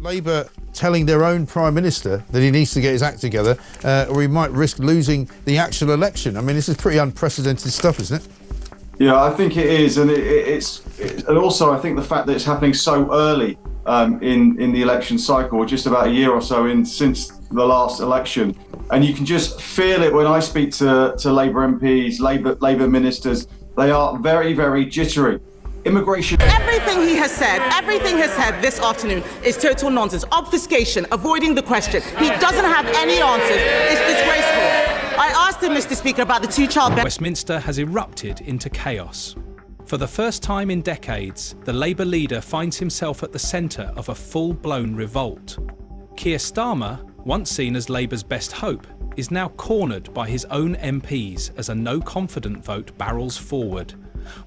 Labour telling their own Prime Minister that he needs to get his act together, or he might risk losing the actual election. I mean, this is pretty unprecedented stuff, isn't it? Yeah, I think it is, and and also I think the fact that it's happening so early in the election cycle, just about a year or so since the last election, and you can just feel it when I speak to Labour MPs, Labour ministers. They are very, very jittery. Immigration. Everything he has said this afternoon is total nonsense, obfuscation, avoiding the question. He doesn't have any answers. It's disgraceful. I asked him, Mr. Speaker, about the two-child... Westminster has erupted into chaos. For the first time in decades, the Labour leader finds himself at the centre of a full-blown revolt. Keir Starmer, once seen as Labour's best hope, is now cornered by his own MPs as a no-confident vote barrels forward.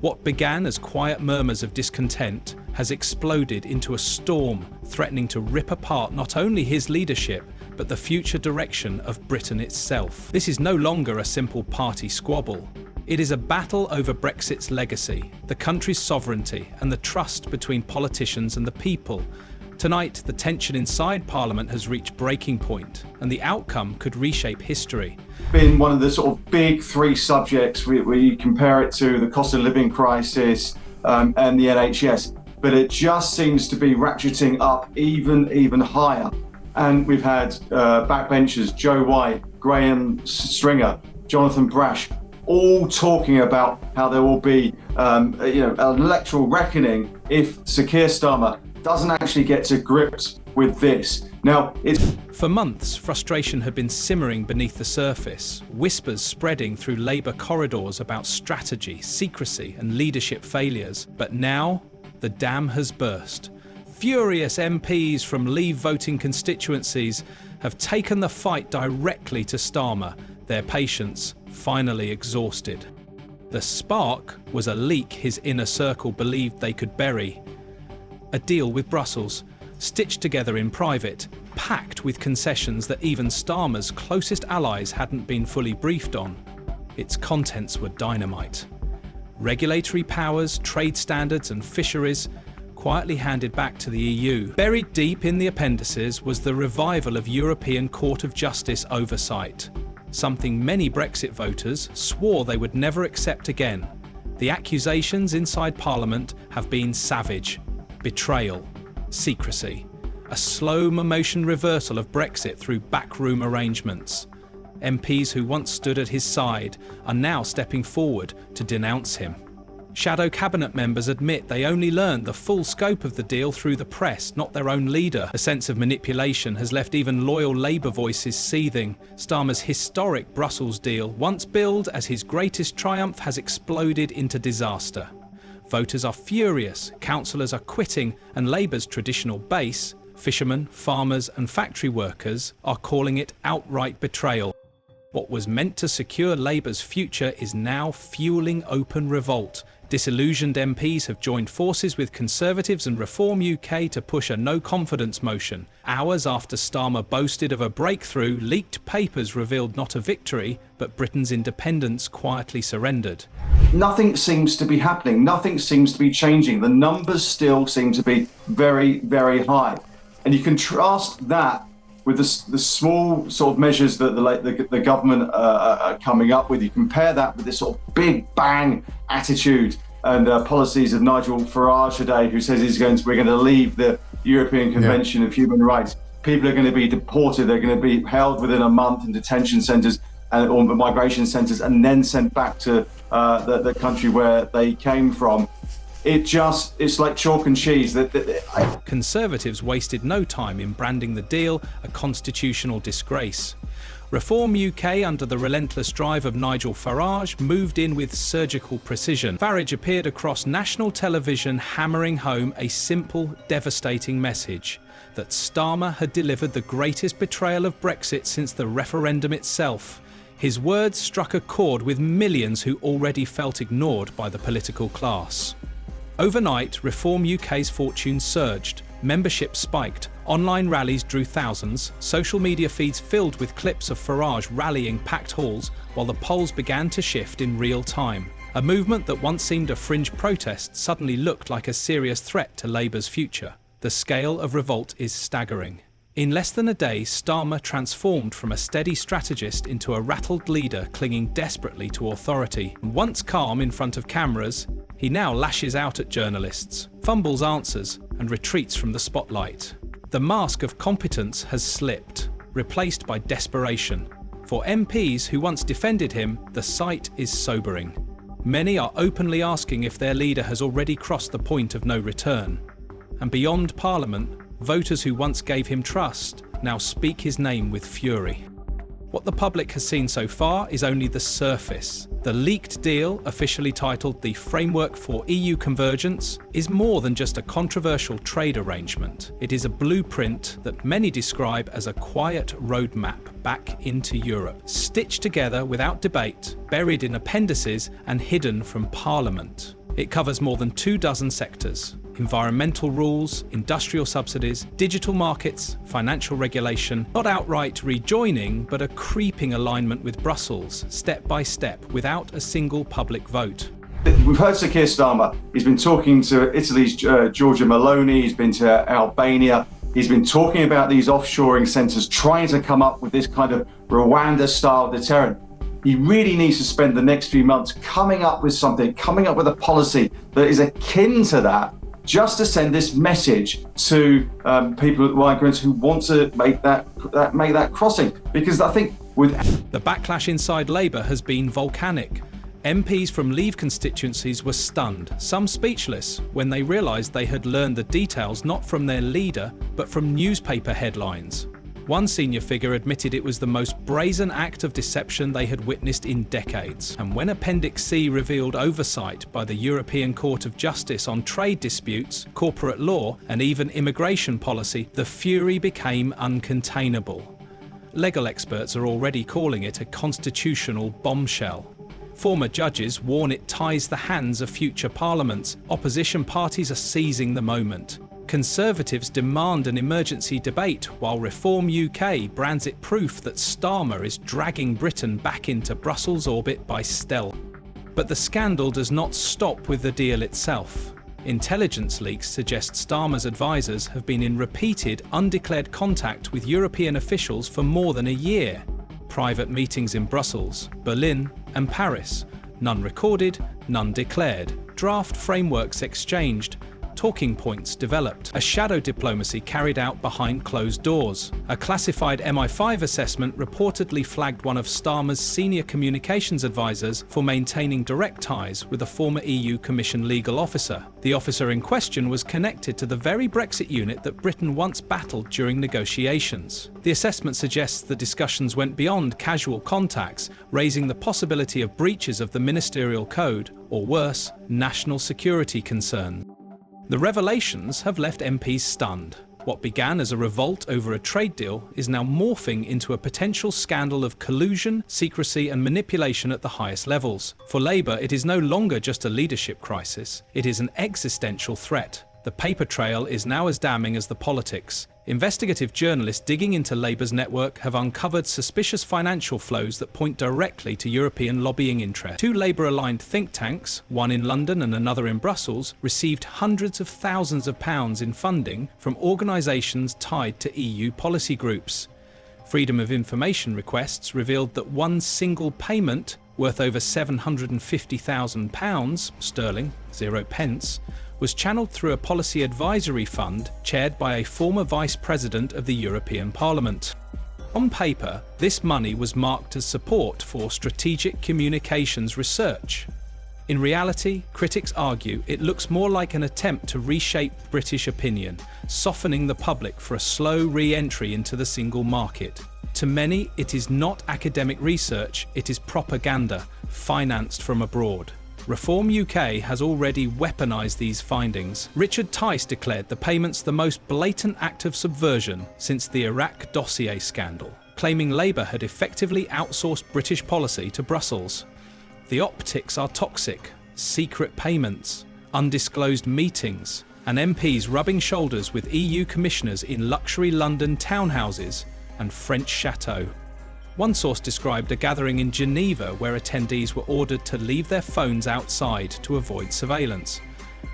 What began as quiet murmurs of discontent has exploded into a storm threatening to rip apart not only his leadership, but the future direction of Britain itself. This is no longer a simple party squabble. It is a battle over Brexit's legacy, the country's sovereignty, and the trust between politicians and the people. Tonight, the tension inside Parliament has reached breaking point, and the outcome could reshape history. Been one of the sort of big three subjects where you compare it to the cost of living crisis and the NHS, but it just seems to be ratcheting up even higher. And we've had backbenchers, Joe White, Graham Stringer, Jonathan Brash, all talking about how there will be an electoral reckoning if Sir Keir Starmer doesn't actually get to grips with this. Now, For months, frustration had been simmering beneath the surface, whispers spreading through Labour corridors about strategy, secrecy, and leadership failures. But now, the dam has burst. Furious MPs from Leave-voting constituencies have taken the fight directly to Starmer, their patience finally exhausted. The spark was a leak his inner circle believed they could bury. A deal with Brussels, stitched together in private, packed with concessions that even Starmer's closest allies hadn't been fully briefed on. Its contents were dynamite. Regulatory powers, trade standards and fisheries quietly handed back to the EU. Buried deep in the appendices was the revival of European Court of Justice oversight, something many Brexit voters swore they would never accept again. The accusations inside Parliament have been savage. Betrayal, secrecy, a slow-motion reversal of Brexit through backroom arrangements. MPs who once stood at his side are now stepping forward to denounce him. Shadow cabinet members admit they only learned the full scope of the deal through the press, not their own leader. A sense of manipulation has left even loyal Labour voices seething. Starmer's historic Brussels deal, once billed as his greatest triumph, has exploded into disaster. Voters are furious, councillors are quitting, and Labour's traditional base, fishermen, farmers and factory workers, are calling it outright betrayal. What was meant to secure Labour's future is now fueling open revolt. Disillusioned MPs have joined forces with Conservatives and Reform UK to push a no-confidence motion. Hours after Starmer boasted of a breakthrough, leaked papers revealed not a victory, but Britain's independence quietly surrendered. nothing seems to be happening. Nothing seems to be changing. The numbers still seem to be very, very high. And you contrast that with the small sort of measures that the government are coming up with. You compare that with this sort of big bang attitude and policies of Nigel Farage today, who says we're going to leave the European Convention of Human Rights. People are going to be deported. They're going to be held within a month in detention centres or migration centres and then sent back to the country where they came from. It's like chalk and cheese. Conservatives wasted no time in branding the deal a constitutional disgrace. Reform UK, under the relentless drive of Nigel Farage, moved in with surgical precision. Farage appeared across national television, hammering home a simple, devastating message: that Starmer had delivered the greatest betrayal of Brexit since the referendum itself. His words struck a chord with millions who already felt ignored by the political class. Overnight, Reform UK's fortune surged. Membership spiked, online rallies drew thousands, social media feeds filled with clips of Farage rallying packed halls, while the polls began to shift in real time. A movement that once seemed a fringe protest suddenly looked like a serious threat to Labour's future. The scale of revolt is staggering. In less than a day, Starmer transformed from a steady strategist into a rattled leader clinging desperately to authority. Once calm in front of cameras, he now lashes out at journalists, fumbles answers, and retreats from the spotlight. The mask of competence has slipped, replaced by desperation. For MPs who once defended him, the sight is sobering. Many are openly asking if their leader has already crossed the point of no return. And beyond Parliament, voters who once gave him trust now speak his name with fury. What the public has seen so far is only the surface. The leaked deal, officially titled the Framework for EU Convergence, is more than just a controversial trade arrangement. It is a blueprint that many describe as a quiet roadmap back into Europe, stitched together without debate, buried in appendices and hidden from Parliament. It covers more than 24 sectors: environmental rules, industrial subsidies, digital markets, financial regulation, not outright rejoining, but a creeping alignment with Brussels, step by step, without a single public vote. We've heard Sir Keir Starmer. He's been talking to Italy's Giorgia Meloni. He's been to Albania. He's been talking about these offshoring centres, trying to come up with this kind of Rwanda-style deterrent. He really needs to spend the next few months coming up with something, coming up with a policy that is akin to that, just to send this message to people, migrants who want to make that crossing. Because I think with the backlash inside Labour has been volcanic. MPs from Leave constituencies were stunned, some speechless, when they realised they had learned the details not from their leader, but from newspaper headlines. One senior figure admitted it was the most brazen act of deception they had witnessed in decades. And when Appendix C revealed oversight by the European Court of Justice on trade disputes, corporate law, and even immigration policy, the fury became uncontainable. Legal experts are already calling it a constitutional bombshell. Former judges warn it ties the hands of future parliaments. Opposition parties are seizing the moment. Conservatives demand an emergency debate, while Reform UK brands it proof that Starmer is dragging Britain back into Brussels orbit by stealth. But the scandal does not stop with the deal itself. Intelligence leaks suggest Starmer's advisors have been in repeated, undeclared contact with European officials for more than a year. Private meetings in Brussels, Berlin, and Paris. None recorded, none declared. Draft frameworks exchanged. Talking points developed. A shadow diplomacy carried out behind closed doors. A classified MI5 assessment reportedly flagged one of Starmer's senior communications advisors for maintaining direct ties with a former EU Commission legal officer. The officer in question was connected to the very Brexit unit that Britain once battled during negotiations. The assessment suggests the discussions went beyond casual contacts, raising the possibility of breaches of the ministerial code, or worse, national security concerns. The revelations have left MPs stunned. What began as a revolt over a trade deal is now morphing into a potential scandal of collusion, secrecy and manipulation at the highest levels. For Labour, it is no longer just a leadership crisis, it is an existential threat. The paper trail is now as damning as the politics. Investigative journalists digging into Labour's network have uncovered suspicious financial flows that point directly to European lobbying interests. Two Labour-aligned think tanks, one in London and another in Brussels, received hundreds of thousands of pounds in funding from organisations tied to EU policy groups. Freedom of information requests revealed that one single payment, worth over £750,000 sterling, 0 pence, was channelled through a policy advisory fund chaired by a former vice president of the European Parliament. On paper, this money was marked as support for strategic communications research. In reality, critics argue it looks more like an attempt to reshape British opinion, softening the public for a slow re-entry into the single market. To many, it is not academic research, it is propaganda, financed from abroad. Reform UK has already weaponised these findings. Richard Tice declared the payments the most blatant act of subversion since the Iraq dossier scandal, claiming Labour had effectively outsourced British policy to Brussels. The optics are toxic: secret payments, undisclosed meetings, and MPs rubbing shoulders with EU commissioners in luxury London townhouses and French chateaux. One source described a gathering in Geneva where attendees were ordered to leave their phones outside to avoid surveillance.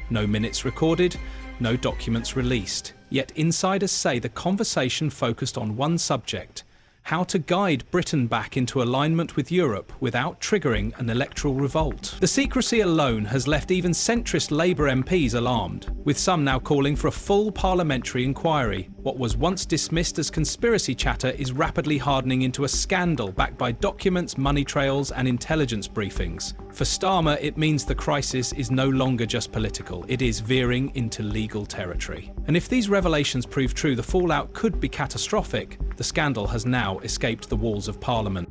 No minutes recorded, no documents released. Yet insiders say the conversation focused on one subject: how to guide Britain back into alignment with Europe without triggering an electoral revolt. The secrecy alone has left even centrist Labour MPs alarmed, with some now calling for a full parliamentary inquiry. What was once dismissed as conspiracy chatter is rapidly hardening into a scandal backed by documents, money trails and intelligence briefings. For Starmer, it means the crisis is no longer just political, it is veering into legal territory. And if these revelations prove true, the fallout could be catastrophic. The scandal has now escaped the walls of Parliament.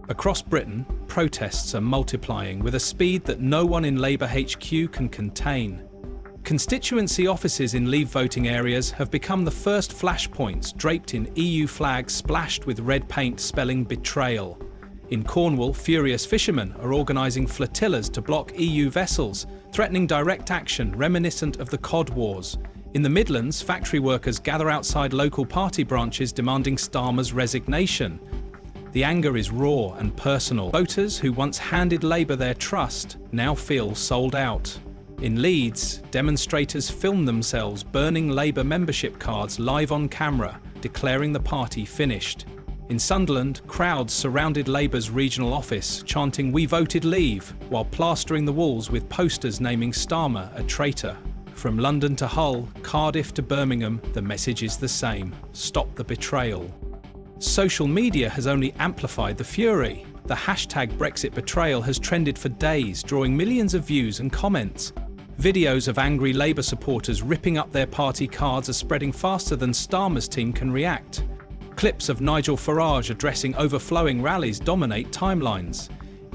Across Britain, protests are multiplying with a speed that no one in Labour HQ can contain. Constituency offices in Leave voting areas have become the first flashpoints, draped in EU flags splashed with red paint spelling betrayal. In Cornwall, furious fishermen are organising flotillas to block EU vessels, threatening direct action reminiscent of the Cod Wars. In the Midlands, factory workers gather outside local party branches demanding Starmer's resignation. The anger is raw and personal. Voters who once handed Labour their trust now feel sold out. In Leeds, demonstrators film themselves burning Labour membership cards live on camera, declaring the party finished. In Sunderland, crowds surrounded Labour's regional office, chanting "We voted Leave," while plastering the walls with posters naming Starmer a traitor. From London to Hull, Cardiff to Birmingham, the message is the same: stop the betrayal. Social media has only amplified the fury. The hashtag Brexit betrayal has trended for days, drawing millions of views and comments. Videos of angry Labour supporters ripping up their party cards are spreading faster than Starmer's team can react. Clips of Nigel Farage addressing overflowing rallies dominate timelines.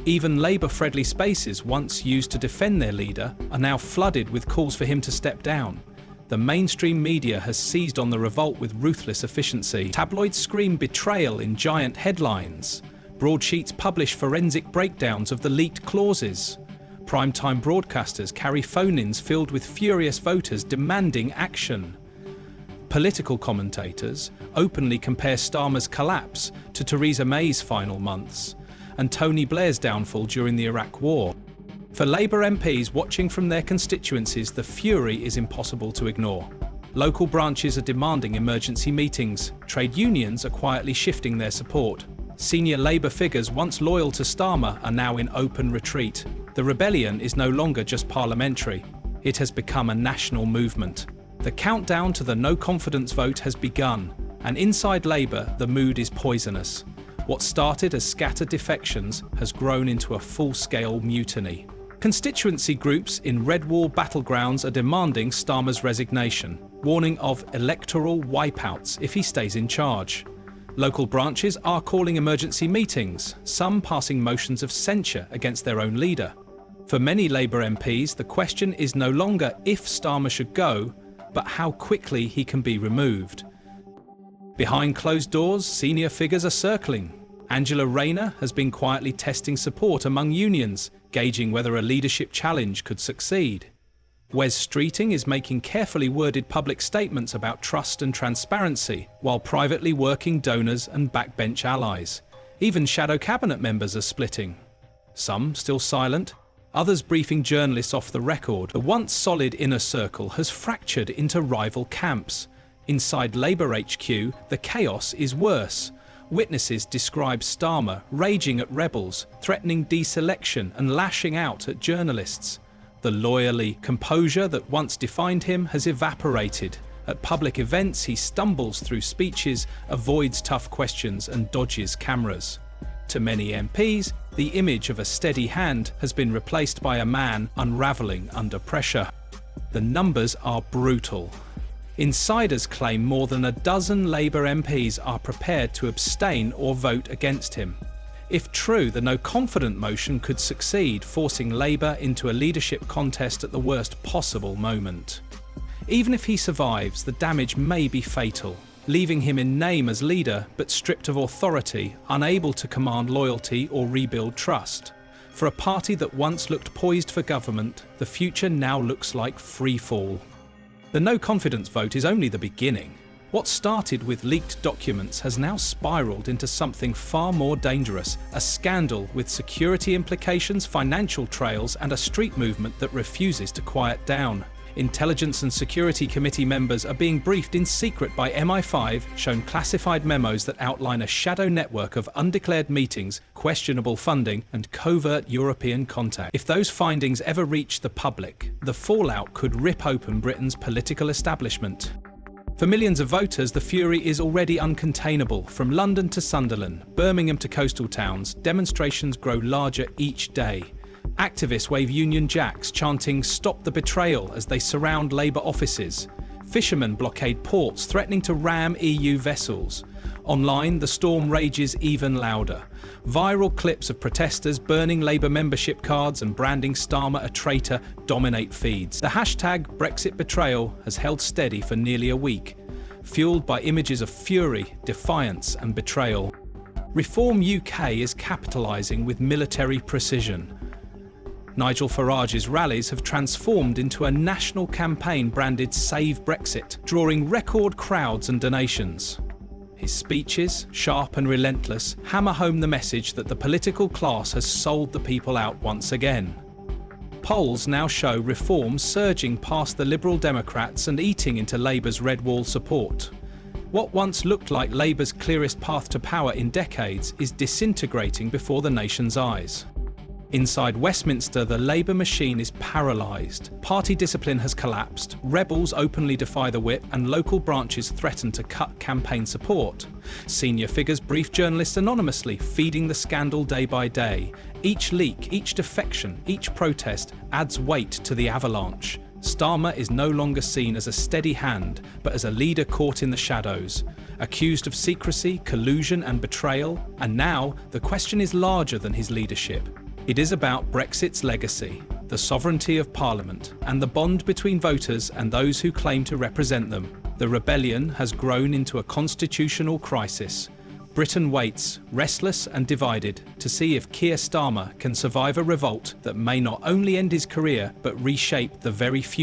Even Labour-friendly spaces once used to defend their leader are now flooded with calls for him to step down. The mainstream media has seized on the revolt with ruthless efficiency. Tabloids scream betrayal in giant headlines. Broadsheets publish forensic breakdowns of the leaked clauses. Primetime broadcasters carry phone-ins filled with furious voters demanding action. Political commentators openly compare Starmer's collapse to Theresa May's final months and Tony Blair's downfall during the Iraq War. For Labour MPs watching from their constituencies, the fury is impossible to ignore. Local branches are demanding emergency meetings. Trade unions are quietly shifting their support. Senior Labour figures once loyal to Starmer are now in open retreat. The rebellion is no longer just parliamentary. It has become a national movement. The countdown to the no-confidence vote has begun, and inside Labour, the mood is poisonous. What started as scattered defections has grown into a full-scale mutiny. Constituency groups in red wall battlegrounds are demanding Starmer's resignation, warning of electoral wipeouts if he stays in charge. Local branches are calling emergency meetings, some passing motions of censure against their own leader. For many Labour MPs, the question is no longer if Starmer should go, but how quickly he can be removed. Behind closed doors, senior figures are circling. Angela Rayner has been quietly testing support among unions, gauging whether a leadership challenge could succeed. Wes Streeting is making carefully worded public statements about trust and transparency, while privately working donors and backbench allies. Even shadow cabinet members are splitting. Some still silent, others briefing journalists off the record. The once solid inner circle has fractured into rival camps. Inside Labour HQ, the chaos is worse. Witnesses describe Starmer raging at rebels, threatening deselection and lashing out at journalists. The lawyerly composure that once defined him has evaporated. At public events, he stumbles through speeches, avoids tough questions and dodges cameras. To many MPs, the image of a steady hand has been replaced by a man unravelling under pressure. The numbers are brutal. Insiders claim more than a dozen Labour MPs are prepared to abstain or vote against him. If true, the no-confident motion could succeed, forcing Labour into a leadership contest at the worst possible moment. Even if he survives, the damage may be fatal, leaving him in name as leader, but stripped of authority, unable to command loyalty or rebuild trust. For a party that once looked poised for government, the future now looks like free fall. The no-confidence vote is only the beginning. What started with leaked documents has now spiraled into something far more dangerous, a scandal with security implications, financial trails, and a street movement that refuses to quiet down. Intelligence and Security Committee members are being briefed in secret by MI5, shown classified memos that outline a shadow network of undeclared meetings, questionable funding, and covert European contact. If those findings ever reach the public, the fallout could rip open Britain's political establishment. For millions of voters, the fury is already uncontainable. From London to Sunderland, Birmingham to coastal towns, demonstrations grow larger each day. Activists wave Union Jacks, chanting "Stop the betrayal" as they surround Labour offices. Fishermen blockade ports, threatening to ram EU vessels. Online, the storm rages even louder. Viral clips of protesters burning Labour membership cards and branding Starmer a traitor dominate feeds. The hashtag Brexit betrayal has held steady for nearly a week, fueled by images of fury, defiance and betrayal. Reform UK is capitalising with military precision. Nigel Farage's rallies have transformed into a national campaign branded Save Brexit, drawing record crowds and donations. His speeches, sharp and relentless, hammer home the message that the political class has sold the people out once again. Polls now show Reform surging past the Liberal Democrats and eating into Labour's red wall support. What once looked like Labour's clearest path to power in decades is disintegrating before the nation's eyes. Inside Westminster, the Labour machine is paralysed. Party discipline has collapsed, rebels openly defy the whip, and local branches threaten to cut campaign support. Senior figures brief journalists anonymously, feeding the scandal day by day. Each leak, each defection, each protest adds weight to the avalanche. Starmer is no longer seen as a steady hand, but as a leader caught in the shadows, accused of secrecy, collusion and betrayal. And now, the question is larger than his leadership. It is about Brexit's legacy, the sovereignty of Parliament, and the bond between voters and those who claim to represent them. The rebellion has grown into a constitutional crisis. Britain waits, restless and divided, to see if Keir Starmer can survive a revolt that may not only end his career, but reshape the very future